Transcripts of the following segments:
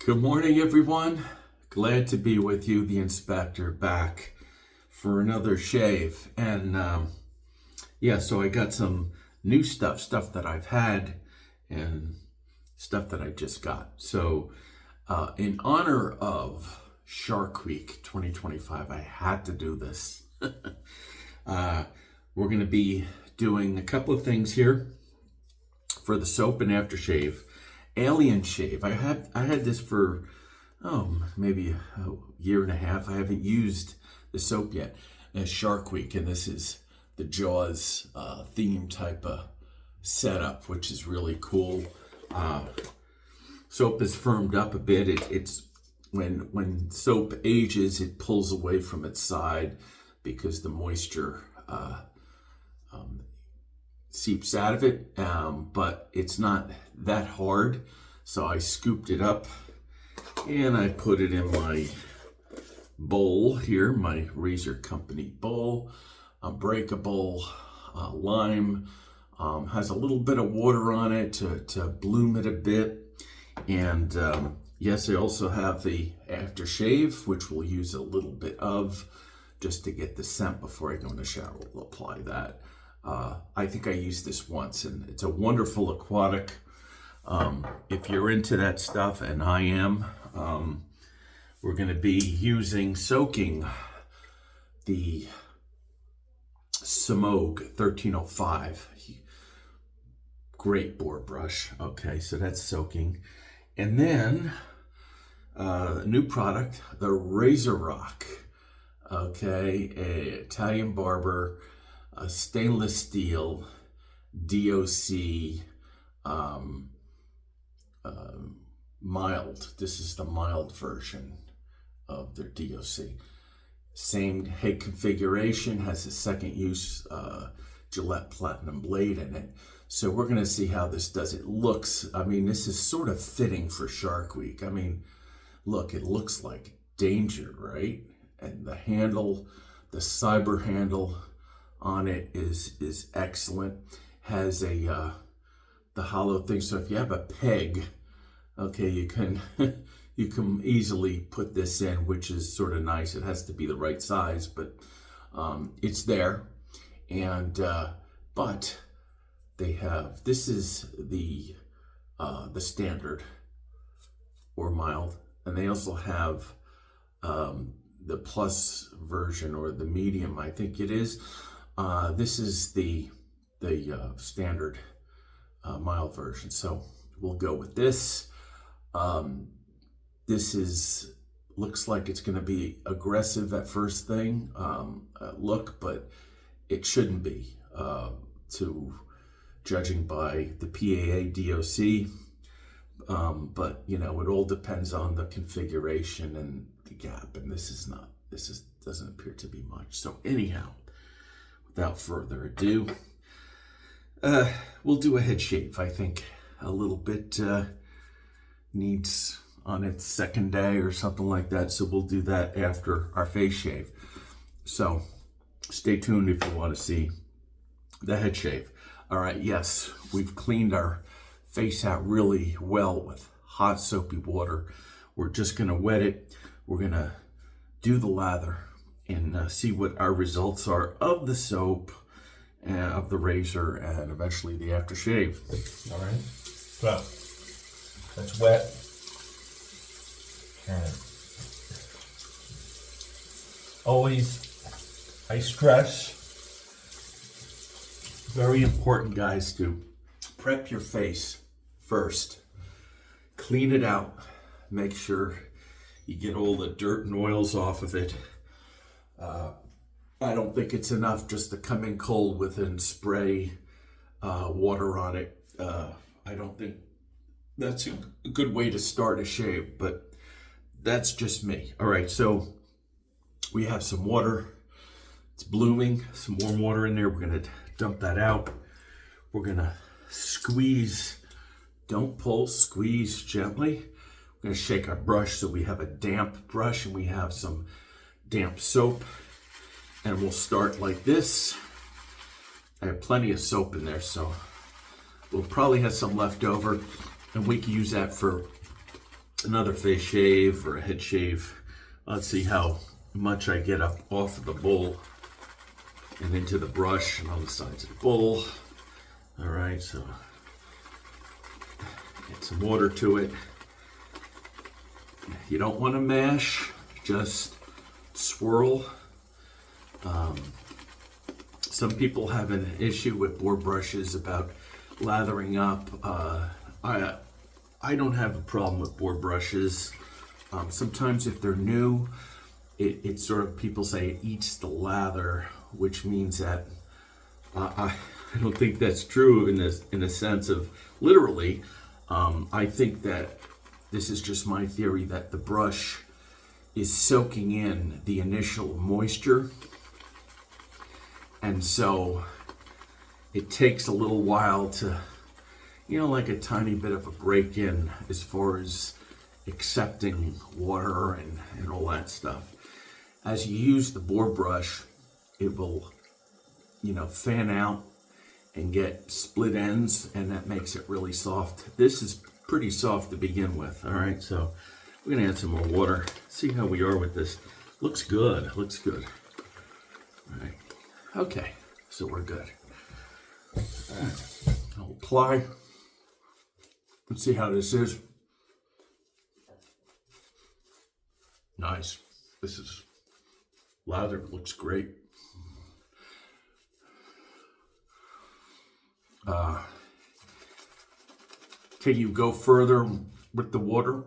Good morning, everyone. Glad to be with you, the inspector, back for another shave. And so I got some new stuff that I've had and stuff that I just got. So in honor of Shark Week 2025, I had to do this. We're going to be doing a couple of things here for the soap and aftershave. Alien Shave. I had this for maybe a year and a half. I haven't used the soap yet. As Shark Week, and this is the Jaws theme type of setup, which is really cool. Soap is firmed up a bit. It's when soap ages, it pulls away from its side because the moisture seeps out of it, but it's not that hard. So I scooped it up and I put it in my bowl here, my Razor Company bowl, unbreakable, lime, has a little bit of water on it to bloom it a bit. And yes, I also have the aftershave, which we'll use a little bit of just to get the scent before I go in the shower. We'll apply that. I think I used this once, and it's a wonderful aquatic. If you're into that stuff, and I am, we're going to be soaking the Simog 1305. Great boar brush. Okay, so that's soaking. And then a new product, the Razorock. Okay, a Italian barber. A stainless steel DOC mild. This is the mild version of their DOC. Same head configuration, has a second use Gillette Platinum blade in it. So we're going to see how this does. It looks, this is sort of fitting for Shark Week. Look, it looks like danger, right? And the handle, the cyber handle on it is excellent. Has a the hollow thing, so if you have a peg, okay, you can you can easily put this in, which is sort of nice. It has to be the right size, but it's there. And but they have, this is the standard or mild, and they also have the plus version, or the medium, I think it is. This is the standard mild version, so we'll go with this. This looks like it's going to be aggressive at first thing look, but it shouldn't be, judging by the PAA DOC. But it all depends on the configuration and the gap, and this doesn't appear to be much. So anyhow, without further ado, we'll do a head shave. I think a little bit needs on its second day or something like that. So we'll do that after our face shave. So stay tuned if you want to see the head shave. All right, yes, we've cleaned our face out really well with hot soapy water. We're just going to wet it. We're going to do the lather and see what our results are of the soap, of the razor, and eventually the aftershave. All right, so that's wet. And always, I stress, very important, guys, to prep your face first. Clean it out. Make sure you get all the dirt and oils off of it. I don't think it's enough just to come in cold with and spray water on it. I don't think that's a good way to start a shave, but that's just me. All right, so we have some water. It's blooming, some warm water in there. We're gonna dump that out. We're gonna squeeze, don't pull, squeeze gently. We're gonna shake our brush so we have a damp brush and we have some damp soap. And we'll start like this. I have plenty of soap in there, so we'll probably have some left over, and we can use that for another face shave or a head shave. Let's see how much I get up off of the bowl and into the brush and on the sides of the bowl. All right, so get some water to it. You don't want to mash, just swirl. Some people have an issue with board brushes about lathering up. I don't have a problem with board brushes. Sometimes if they're new, it sort of, people say it eats the lather, which means that I don't think that's true in a sense of literally. I think that this is just my theory that the brush is soaking in the initial moisture, and so it takes a little while to, like a tiny bit of a break in as far as accepting water and all that stuff. As you use the board brush, it will, fan out and get split ends, and that makes it really soft. This is pretty soft to begin with. All right, so we're gonna add some more water. See how we are with this. Looks good, looks good. All right, okay, so we're good. All right, I'll apply. Let's see how this is. Nice. This is lather, looks great. Can you go further with the water?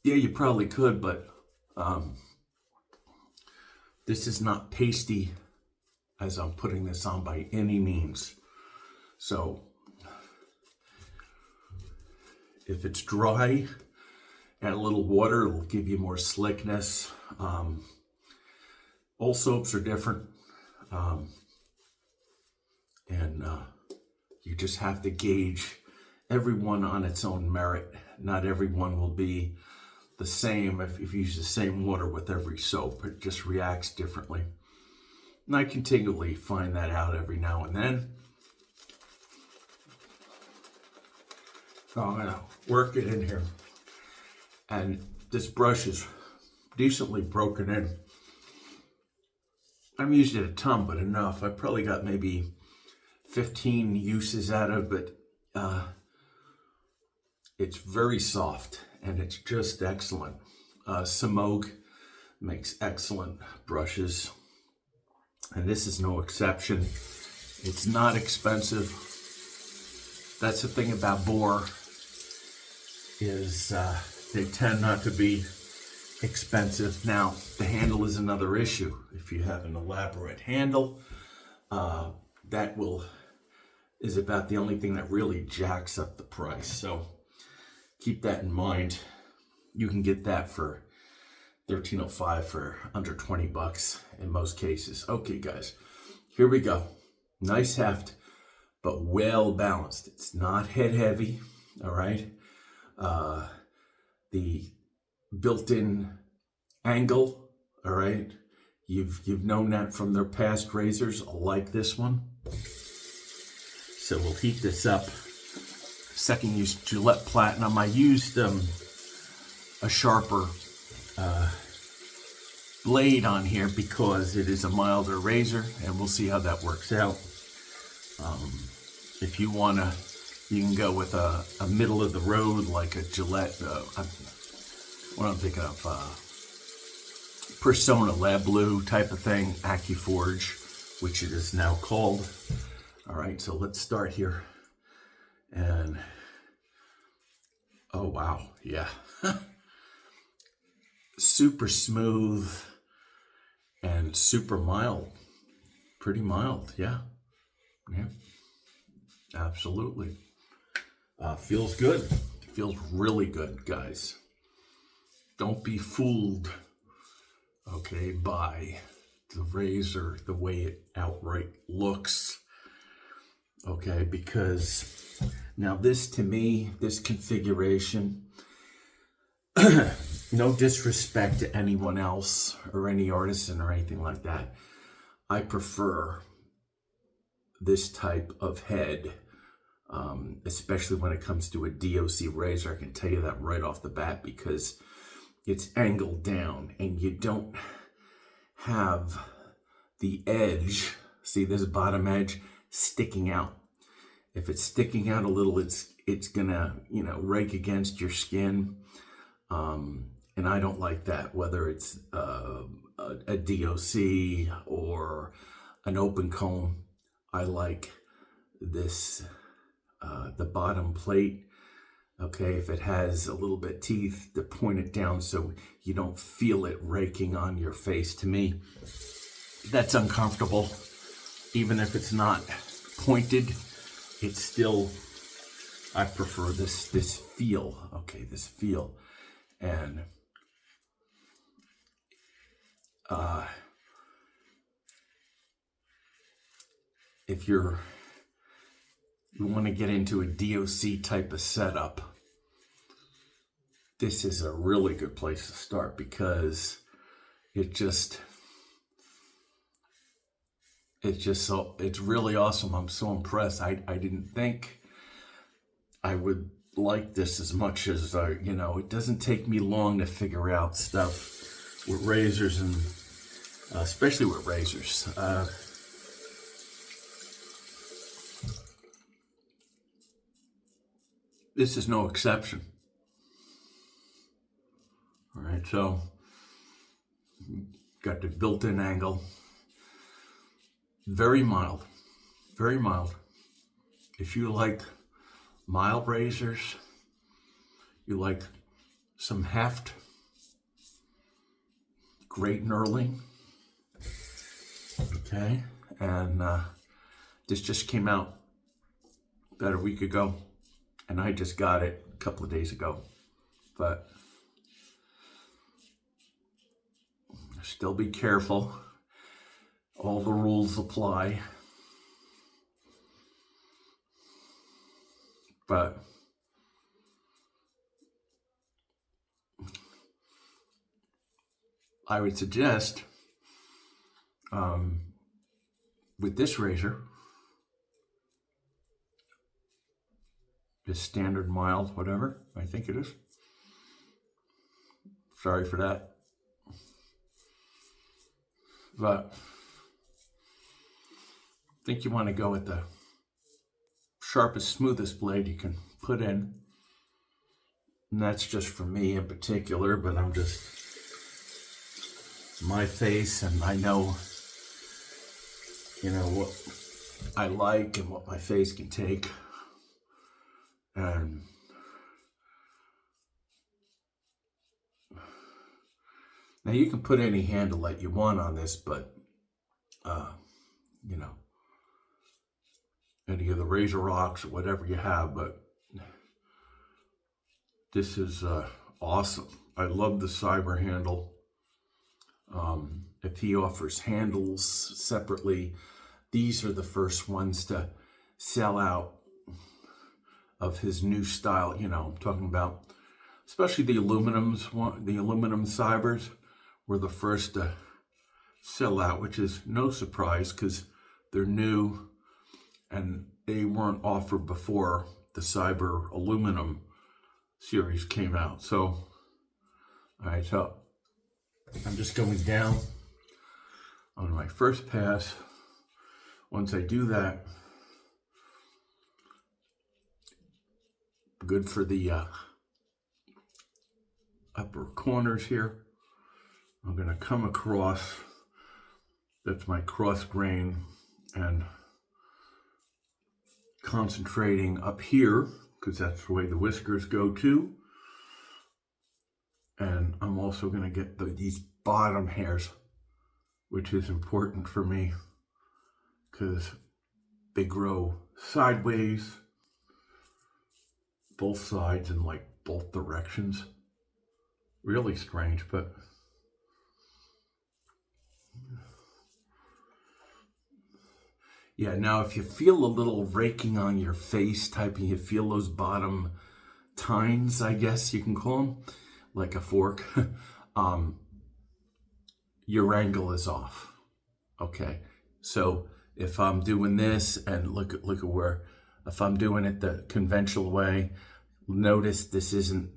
Yeah, you probably could, but this is not pasty as I'm putting this on by any means. So if it's dry, add a little water, it'll give you more slickness. All soaps are different. And you just have to gauge everyone on its own merit. Not everyone will be the same if you use the same water with every soap. It just reacts differently. And I continually find that out every now and then. So I'm gonna work it in here. And this brush is decently broken in. I'm using it a ton, but enough. I probably got maybe 15 uses out of it. It's very soft and it's just excellent. Samog makes excellent brushes, and this is no exception. It's not expensive. That's the thing about Boar, is they tend not to be expensive. Now, the handle is another issue. If you have an elaborate handle, that is about the only thing that really jacks up the price. So keep that in mind. You can get that for $13.05 for under 20 bucks in most cases. Okay, guys, here we go. Nice heft, but well balanced. It's not head heavy, all right? The built-in angle, all right? You've known that from their past razors like this one. So we'll heat this up. Second use Gillette Platinum. I used a sharper blade on here because it is a milder razor, and we'll see how that works out. If you wanna, you can go with a middle of the road like a Gillette. What I'm thinking of, Persona Lab Blue type of thing, AccuForge, which it is now called. All right, so let's start here. And oh wow, yeah. Super smooth and super mild. Pretty mild, yeah. Yeah, absolutely. Feels good. Feels really good, guys. Don't be fooled, okay, by the razor, the way it outright looks. Okay, because now this, to me, this configuration, no disrespect to anyone else or any artisan or anything like that, I prefer this type of head especially when it comes to a DOC razor. I can tell you that right off the bat, because it's angled down and you don't have the edge. See this bottom edge sticking out. If it's sticking out a little, it's gonna, rake against your skin. And I don't like that, whether it's a DOC or an open comb. I like this, the bottom plate. Okay, if it has a little bit of teeth, to point it down so you don't feel it raking on your face. To me, that's uncomfortable. Even if it's not pointed, it's still, I prefer this feel. Okay, this feel. And if you want to get into a DOC type of setup, this is a really good place to start, because it's really awesome. I'm so impressed. I didn't think I would like this as much as, it doesn't take me long to figure out stuff with razors, and especially with razors. This is no exception. All right, so got the built-in angle. Very mild, very mild. If you like mild razors, you like some heft, great knurling. Okay, and this just came out about a week ago, and I just got it a couple of days ago, but still be careful. All the rules apply. But I would suggest with this razor, just standard mild, whatever, I think it is. Sorry for that. But I think you want to go with the sharpest, smoothest blade you can put in. And that's just for me in particular, but I'm just my face, and I know, what I like and what my face can take. And now you can put any handle that you want on this, but any of the Razorocks or whatever you have, but this is awesome. I love the Cyber handle. If he offers handles separately, these are the first ones to sell out of his new style. I'm talking about, especially the aluminum Cybers were the first to sell out, which is no surprise because they're new and they weren't offered before the Cyber aluminum series came out. So, all right, so I'm just going down on my first pass. Once I do that, good for the upper corners here. I'm going to come across, that's my cross grain, and concentrating up here because that's the way the whiskers go too. And I'm also going to get these bottom hairs, which is important for me because they grow sideways, both sides in like both directions. Really strange, but yeah, now if you feel a little raking on your face type and you feel those bottom tines, I guess you can call them, like a fork, your angle is off. Okay, so if I'm doing this and look at where If I'm doing it the conventional way, notice this isn't,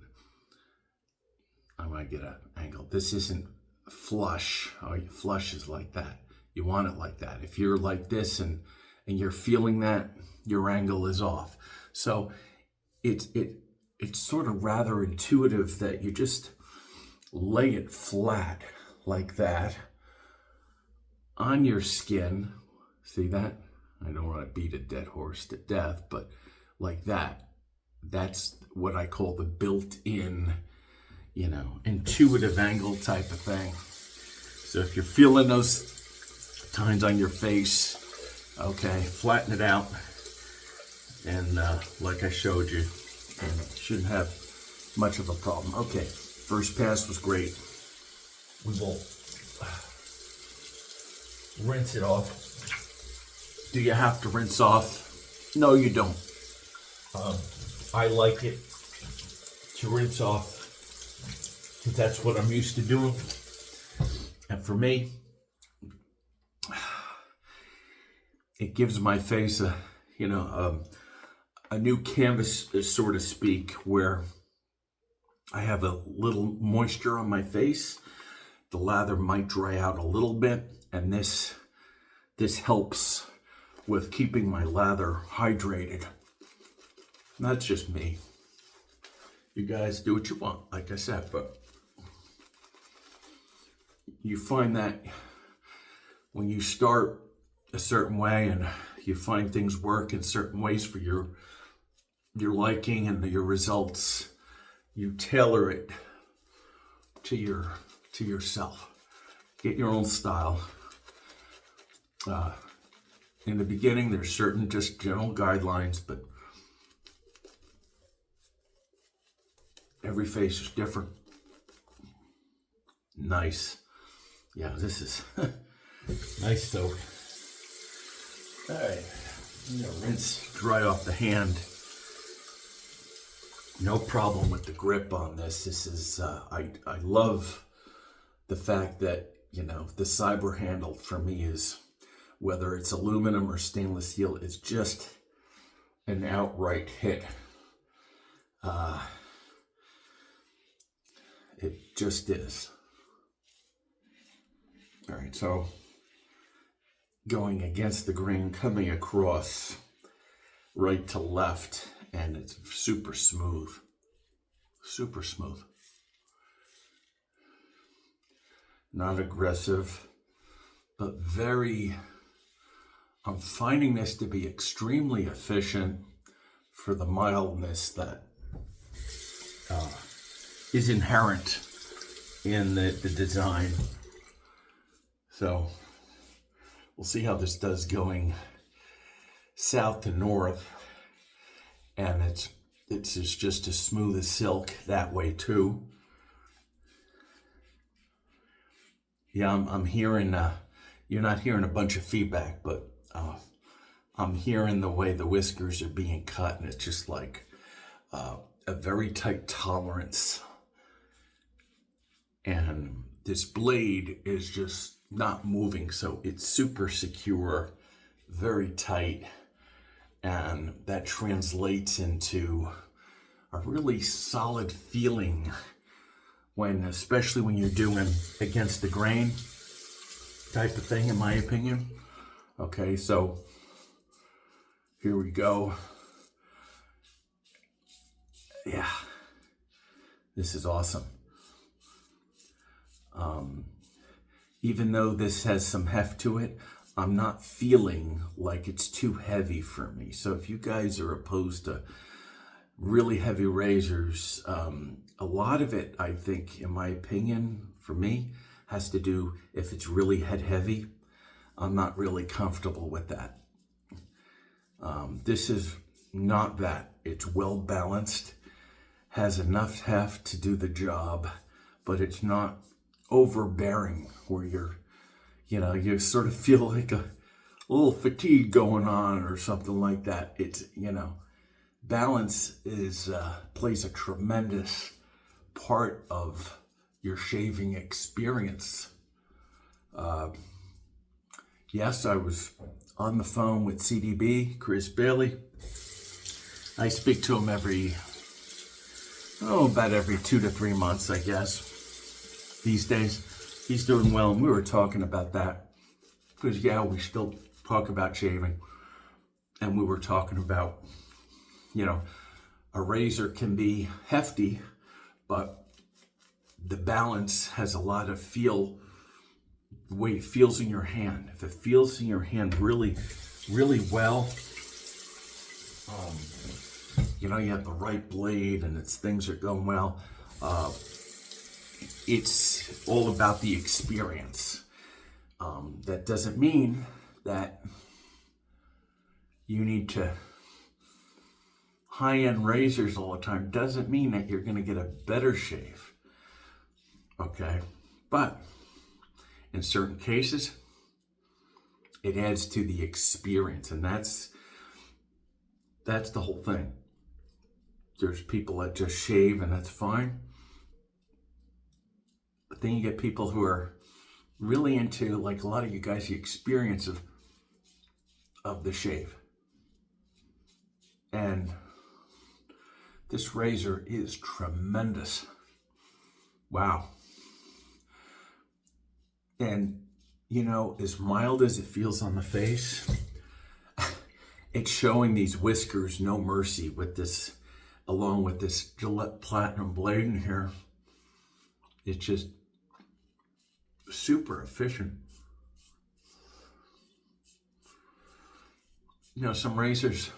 I might get an angle. This isn't flush. Oh, flush is like that. You want it like that. If you're like this and you're feeling that, your angle is off. So it's sort of rather intuitive that you just lay it flat like that on your skin. See that? I don't want to beat a dead horse to death, but like that. That's what I call the built-in, you know, intuitive angle type of thing. So if you're feeling those tines on your face, okay, flatten it out. And like I showed you, and shouldn't have much of a problem. Okay, first pass was great. We will rinse it off. Do you have to rinse off? No, you don't. I like it to rinse off because that's what I'm used to doing. And for me, it gives my face a, you know, a new canvas, so to speak, where I have a little moisture on my face. The lather might dry out a little bit, and this helps with keeping my lather hydrated. And that's just me. You guys do what you want, like I said, but you find that when you start a certain way and you find things work in certain ways for your liking and your results, you tailor it to yourself. Get your own style. In the beginning, there's certain just general guidelines, but every face is different. Nice. Yeah, this is nice soap. All right, I'm gonna rinse, dry off the hand. No problem with the grip on this. This is, I love the fact that, you know, the cyber handle for me is, whether it's aluminum or stainless steel, it's just an outright hit. It just is. All right, so going against the grain, coming across right to left, and it's super smooth. Super smooth. Not aggressive, but very, I'm finding this to be extremely efficient for the mildness that is inherent in the design. So we'll see how this does going south to north, and it's just as smooth as silk that way too. Yeah, I'm hearing, you're not hearing a bunch of feedback, but I'm hearing the way the whiskers are being cut, and it's just like a very tight tolerance. And this blade is just not moving, so it's super secure, very tight, and that translates into a really solid feeling when, especially when you're doing against the grain type of thing, in my opinion. Okay, so here we go. Yeah, this is awesome. Even though this has some heft to it, I'm not feeling like it's too heavy for me. So if you guys are opposed to really heavy razors, a lot of it, I think, in my opinion, for me, has to do if it's really head heavy. I'm not really comfortable with that. This is not that. It's well balanced, has enough heft to do the job, but it's not overbearing where you sort of feel like a little fatigue going on or something like that. It's, balance is plays a tremendous part of your shaving experience. Yes, I was on the phone with CDB, Chris Bailey, I speak to him about every 2 to 3 months, I guess. These days, he's doing well, and we were talking about that. Because, yeah, we still talk about shaving. And we were talking about, a razor can be hefty, but the balance has a lot of feel, the way it feels in your hand. If it feels in your hand really, really well, you have the right blade and things are going well. It's all about the experience. That doesn't mean that you need to high-end razors all the time. Doesn't mean that you're going to get a better shave. Okay? But in certain cases, it adds to the experience, and that's the whole thing. There's people that just shave, and that's fine. But then you get people who are really into, like a lot of you guys, the experience of the shave. And this razor is tremendous. Wow. And, as mild as it feels on the face, it's showing these whiskers no mercy with this, along with this Gillette Platinum blade in here. It's just super efficient. Some razors,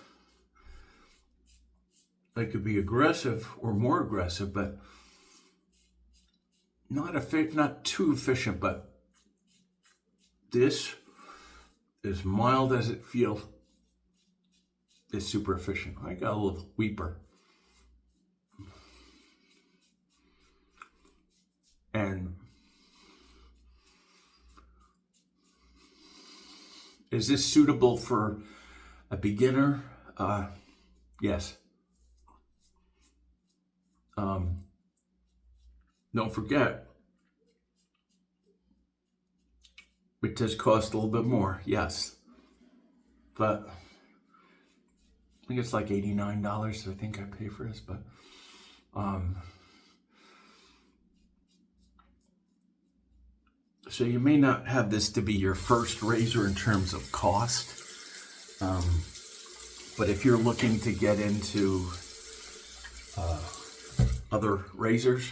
they could be aggressive or more aggressive, but not too efficient. But this, as mild as it feels, is super efficient. I got a little weeper. And is this suitable for a beginner? Yes. Don't forget, it does cost a little bit more, yes. But I think it's like $89, I think I pay for this, but so you may not have this to be your first razor in terms of cost, but if you're looking to get into other razors,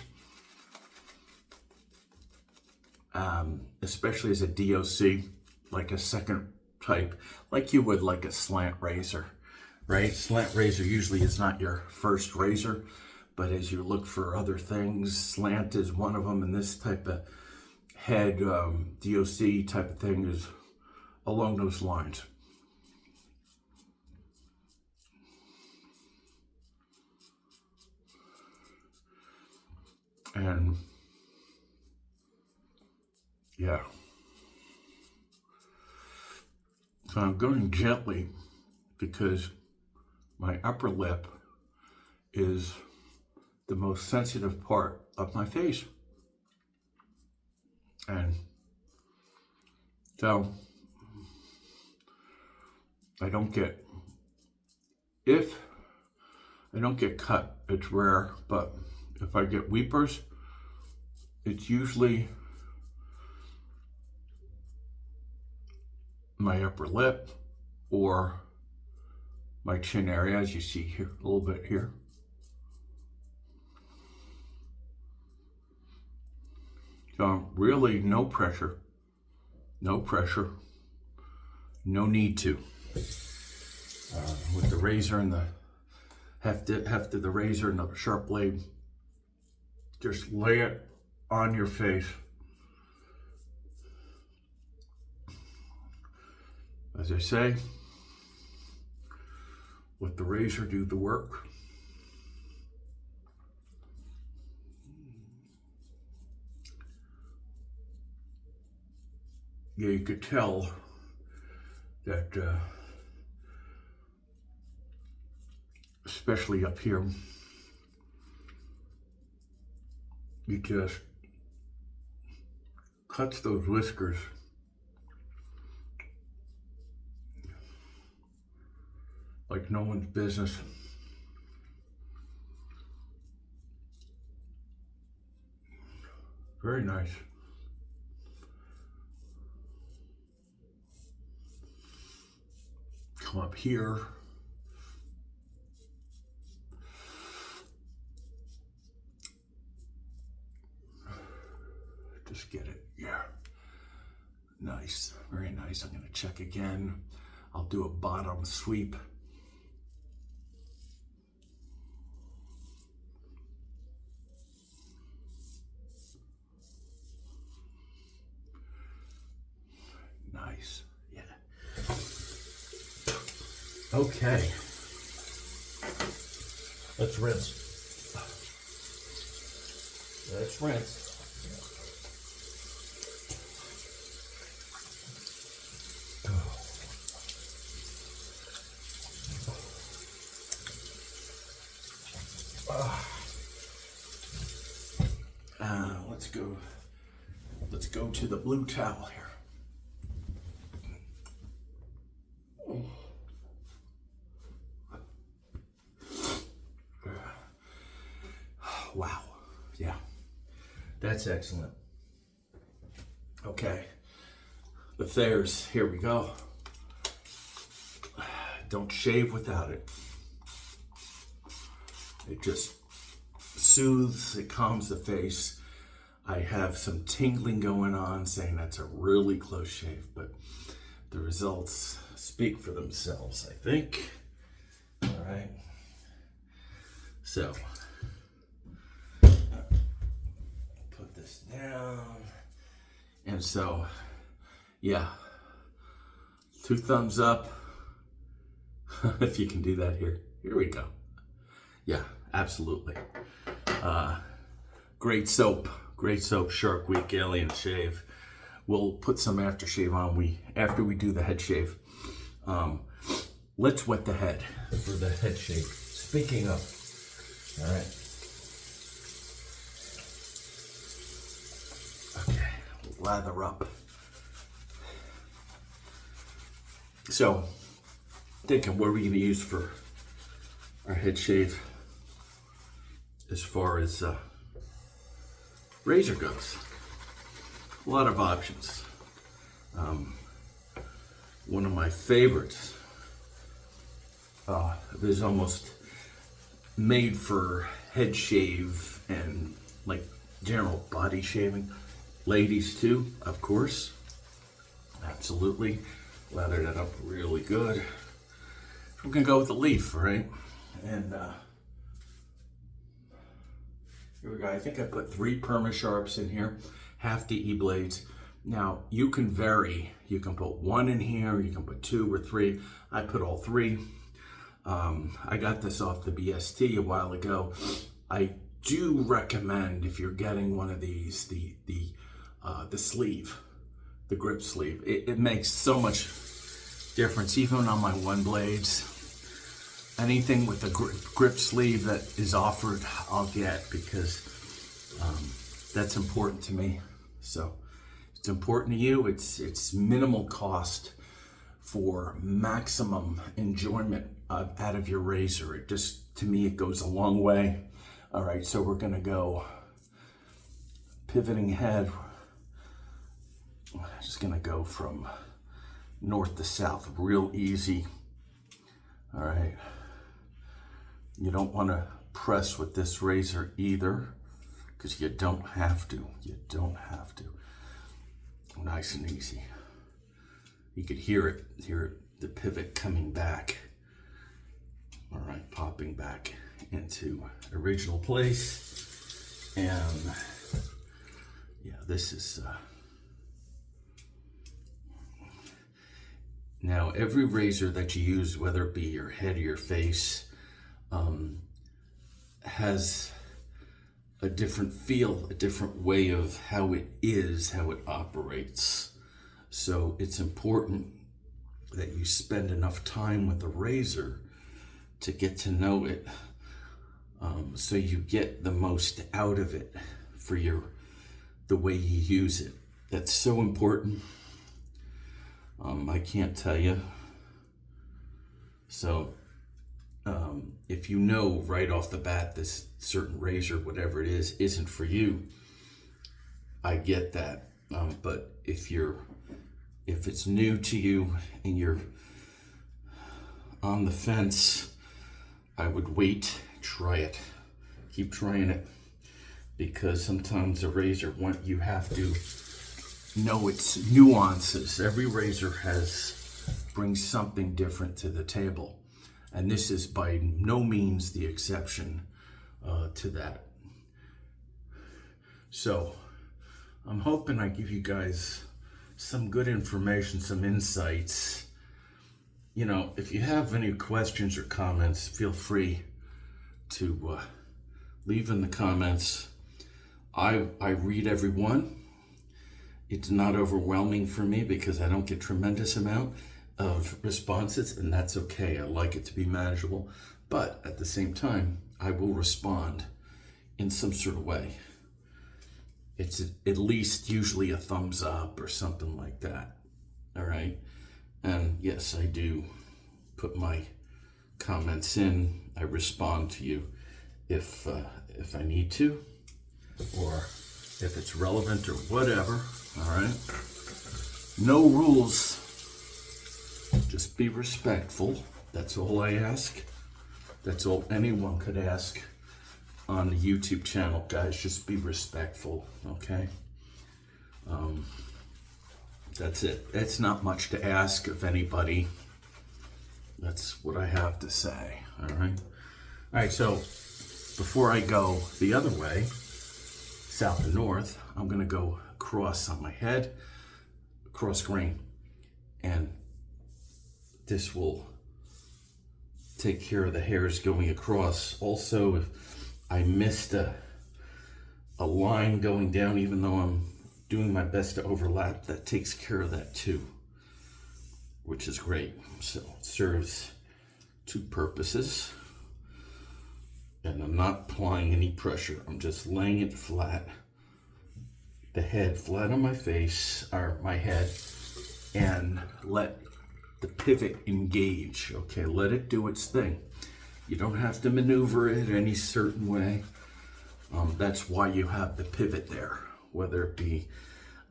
especially as a DOC, like a second type, like you would like a slant razor, right? Slant razor usually is not your first razor, but as you look for other things, slant is one of them, and this type of head DOC type of thing is along those lines. And yeah, so I'm going gently because my upper lip is the most sensitive part of my face. And so if I don't get cut, it's rare, but if I get weepers, it's usually my upper lip or my chin area, as you see here, a little bit here. So really no pressure, no need to. With the razor and the heft of the razor and the sharp blade, just lay it on your face. As I say, let the razor do the work. Yeah, you could tell that, especially up here, you just cuts those whiskers like no one's business. Very nice. Come up here. Just get it, yeah. Nice, very nice. I'm gonna check again. I'll do a bottom sweep. Nice, yeah. Okay. Let's rinse. Let's rinse. Let's go to the blue towel here. Wow, yeah, that's excellent. Okay, the Thayers, here we go. Don't shave without it. It just soothes, it calms the face. I have some tingling going on saying that's a really close shave, but the results speak for themselves, I think. All right. So, put this down. And so, yeah, 2 thumbs up. If you can do that here. Here we go. Yeah, absolutely. Great soap, Shark Week Alien Shave. We'll put some aftershave on after we do the head shave. Let's wet the head For the head shave. Speaking of, all right. Okay, lather up. So, thinking what are we going to use for our head shave as far as razor goes. A lot of options. One of my favorites is almost made for head shave and like general body shaving. Ladies too, of course. Absolutely. Lather that up really good. We're gonna go with the leaf, right? And here we go. I think I put 3 Perma Sharps in here, half the E-blades. Now you can vary. You can put 1 in here, you can put 2 or 3. I put all 3. I got this off the BST a while ago. I do recommend, if you're getting one of these, the sleeve, the grip sleeve. It makes so much difference, even on my 1 blades. Anything with a grip sleeve that is offered, I'll get, because that's important to me. So it's important to you. It's minimal cost for maximum enjoyment out of your razor. It just, to me, it goes a long way. All right, so we're gonna go pivoting head. Just gonna go from north to south, real easy. All right. You don't want to press with this razor either, because you don't have to. You don't have to. Nice and easy. You could hear the pivot coming back. All right, popping back into original place. And yeah, this is now every razor that you use, whether it be your head or your face, has a different feel, a different way of how it is, how it operates. So it's important that you spend enough time with the razor to get to know it, so you get the most out of it for the way you use it. That's so important. I can't tell you. So if you know right off the bat this certain razor, whatever it is, isn't for you, I get that. But if it's new to you and you're on the fence, I would wait, try it. Keep trying it, because sometimes a razor, you have to know its nuances. Every razor brings something different to the table, and this is by no means the exception to that. So I'm hoping I give you guys some good information, some insights. You know, if you have any questions or comments, feel free to leave in the comments. I read every one. It's not overwhelming for me because I don't get tremendous amount of responses, and that's okay. I like it to be manageable, but at the same time, I will respond in some sort of way. It's at least usually a thumbs up or something like that. All right. And yes, I do put my comments in. I respond to you if I need to, or if it's relevant or whatever. All right. No rules. Just be respectful. That's all I ask. That's all anyone could ask on the YouTube channel, guys. Just be respectful, okay? That's it. It's not much to ask of anybody. That's what I have to say, all right? All right, so before I go the other way, south and north, I'm gonna go across on my head, cross grain, and this will take care of the hairs going across. Also, if I missed a line going down, even though I'm doing my best to overlap, that takes care of that too, which is great. So it serves two purposes. And I'm not applying any pressure. I'm just laying it flat, the head flat on my face, or my head, and let the pivot engage. Okay, let it do its thing. You don't have to maneuver it any certain way. That's why you have the pivot there, whether it be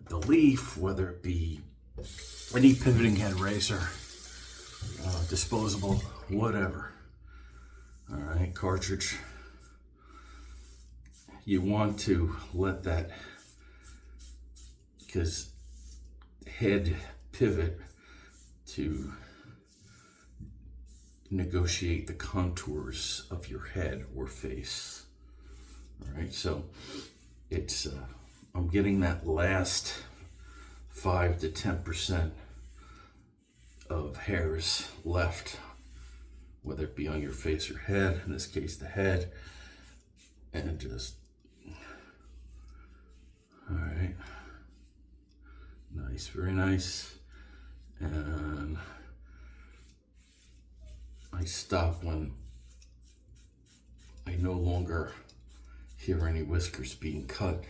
the leaf, whether it be any pivoting head razor, disposable, whatever. All right, cartridge. You want to let that, because head pivot to negotiate the contours of your head or face. All right, so it's I'm getting that last 5 to 10% of hairs left, whether it be on your face or head, in this case the head, and just, all right, nice, very nice. And I stop when I no longer hear any whiskers being cut.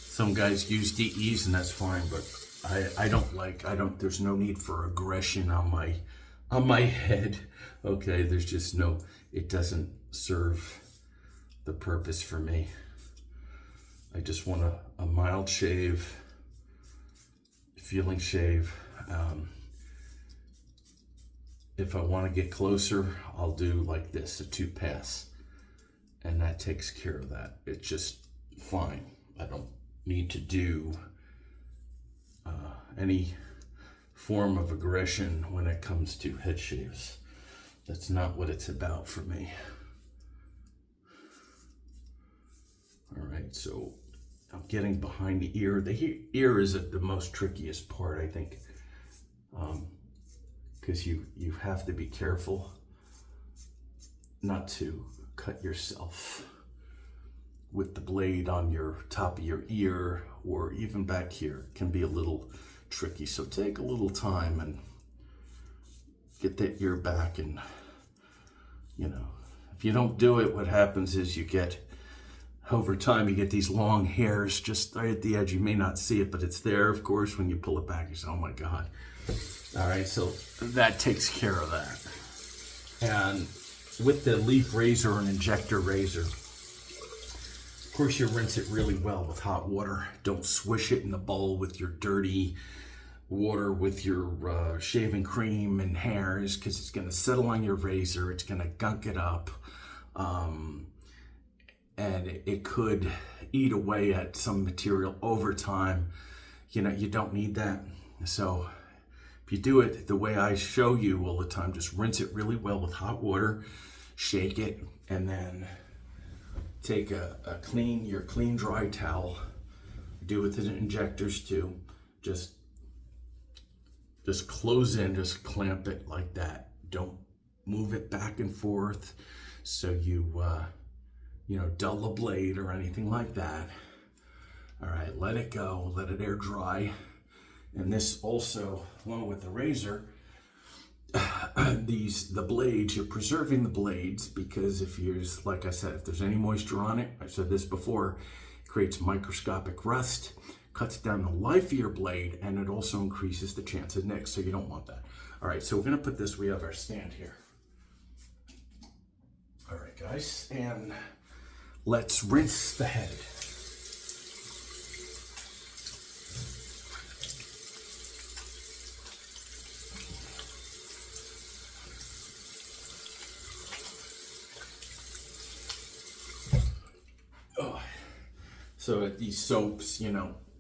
Some guys use DEs and that's fine, but I don't, there's no need for aggression on my head. Okay, there's just no, it doesn't serve the purpose for me. I just want a mild shave, feeling shave. If I want to get closer, I'll do like this, a 2-pass, and that takes care of that. It's just fine. I don't need to do any form of aggression when it comes to head shaves. That's not what it's about for me. All right, so I'm getting behind the ear. The ear is the most trickiest part, I think, because you have to be careful not to cut yourself with the blade on your top of your ear, or even back here. It can be a little tricky, so take a little time and get that ear back. And you know, if you don't do it, what happens is you get, over time, you get these long hairs just right at the edge. You may not see it, but it's there, of course. When you pull it back, you say, oh my God. All right, so that takes care of that. And with the leaf razor and injector razor, of course you rinse it really well with hot water. Don't swish it in the bowl with your dirty water with your shaving cream and hairs, because it's going to settle on your razor. It's going to gunk it up, and it could eat away at some material over time. You know, you don't need that. So if you do it the way I show you all the time, just rinse it really well with hot water, shake it, and then take your clean dry towel, do with the injectors too, just close in, just clamp it like that. Don't move it back and forth so you dull the blade or anything like that. All right, let it go, let it air dry. And this also, along with the razor, the blades, you're preserving the blades, because if like I said, if there's any moisture on it, I've said this before, it creates microscopic rust, cuts down the life of your blade, and it also increases the chance of nicks, so you don't want that. All right, so we're gonna put this, we have our stand here. All right, guys, and let's rinse the head. So these soaps,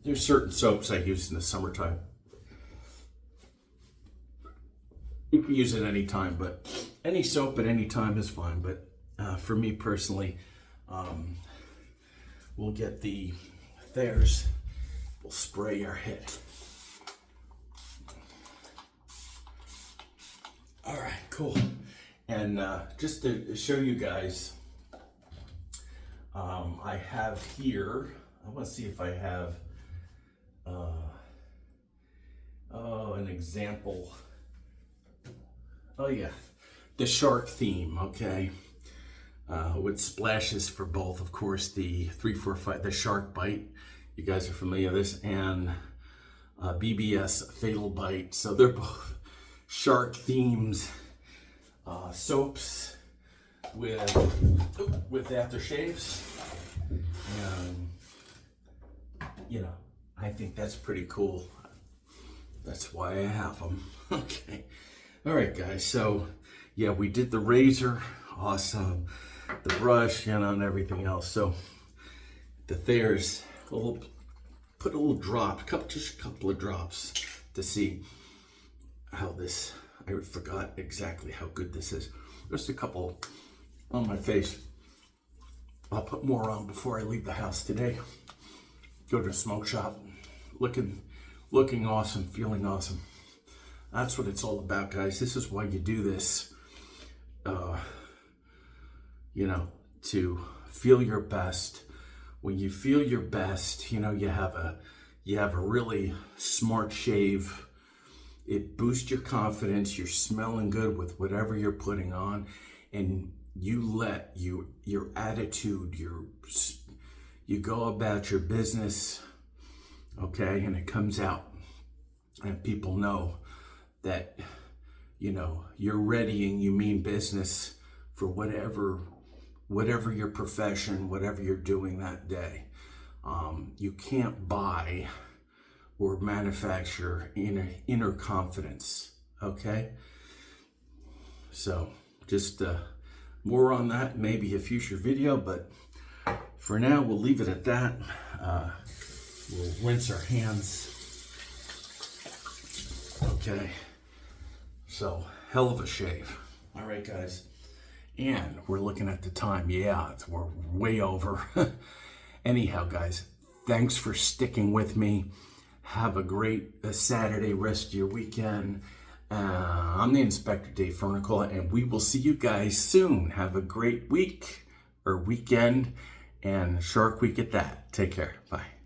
there's certain soaps I use in the summertime. You can use it any time, but any soap at any time is fine. But for me personally, we'll get the Thayer's. We'll spray our head. All right, cool. And just to show you guys, I have here, I want to see if I have an example. Oh yeah, the shark theme, okay, with splashes for both, of course, the 345, the shark bite, you guys are familiar with this, and BBS fatal bite. So they're both shark themes, soaps with aftershaves. I think that's pretty cool. That's why I have them. Okay. All right, guys. So, yeah, we did the razor. Awesome. The brush, and everything else. So, the Thayer's, put a little drop, just a couple of drops to see how this, I forgot exactly how good this is. Just a couple on my face. I'll put more on before I leave the house today. Go to a smoke shop, looking awesome, feeling awesome. That's what it's all about, guys. This is why you do this, to feel your best. When you feel your best, you have a really smart shave. It boosts your confidence. You're smelling good with whatever you're putting on, and you let your attitude, you go about your business, okay, and it comes out, and people know that you're ready and you mean business for whatever your profession, whatever you're doing that day. You can't buy or manufacture inner confidence, okay? So just more on that, maybe a future video, but for now we'll leave it at that. We'll rinse our hands. Okay, so hell of a shave. All right, guys, and we're looking at the time. Yeah, we're way over. Anyhow, guys, thanks for sticking with me. Have a great Saturday, rest of your weekend. I'm the Inspector Dave Fernicola, and we will see you guys soon. Have a great week or weekend, and Shark Week at that. Take care. Bye.